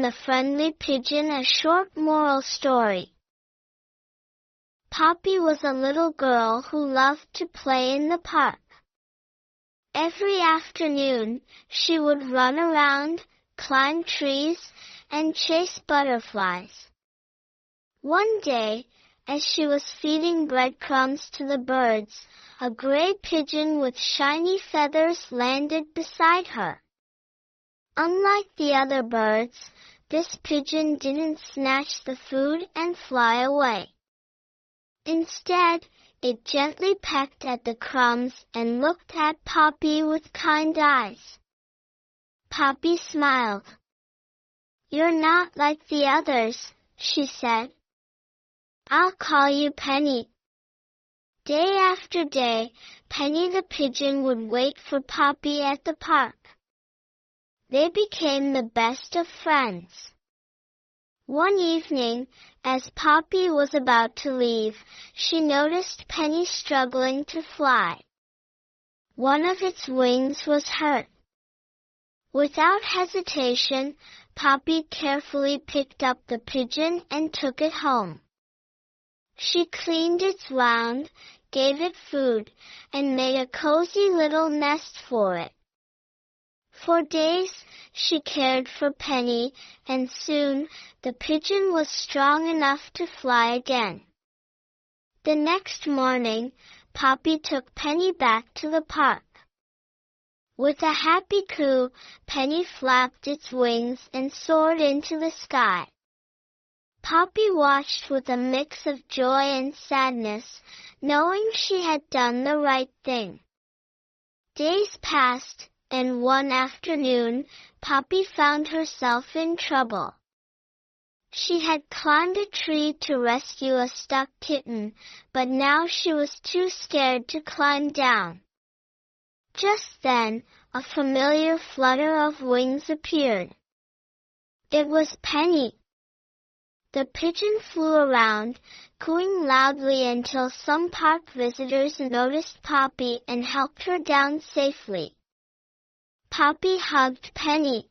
the Friendly Pigeon a short moral story. Poppy was a little girl who loved to play in the park. Every afternoon, she would run around, climb trees, and chase butterflies. One day, as she was feeding breadcrumbs to the birds, a gray pigeon with shiny feathers landed beside her. Unlike the other birds, this pigeon didn't snatch the food and fly away. Instead, it gently pecked at the crumbs and looked at Poppy with kind eyes. Poppy smiled. "You're not like the others," she said. "I'll call you Penny." Day after day, Penny the pigeon would wait for Poppy at the park. They became the best of friends. One evening, as Poppy was about to leave, she noticed Penny struggling to fly. One of its wings was hurt. Without hesitation, Poppy carefully picked up the pigeon and took it home. She cleaned its wound, gave it food, and made a cozy little nest for it. For days, she cared for Penny, and soon, the pigeon was strong enough to fly again. The next morning, Poppy took Penny back to the park. With a happy coo, Penny flapped its wings and soared into the sky. Poppy watched with a mix of joy and sadness, knowing she had done the right thing. Days passed, and one afternoon, Poppy found herself in trouble. She had climbed a tree to rescue a stuck kitten, but now she was too scared to climb down. Just then, a familiar flutter of wings appeared. It was Penny. The pigeon flew around, cooing loudly until some park visitors noticed Poppy and helped her down safely. Poppy hugged Penny.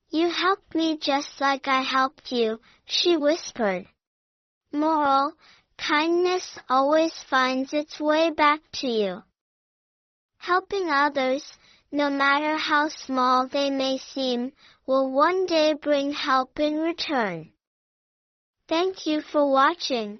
"You helped me just like I helped you," she whispered. Moral: kindness always finds its way back to you. Helping others, no matter how small they may seem, will one day bring help in return. Thank you for watching.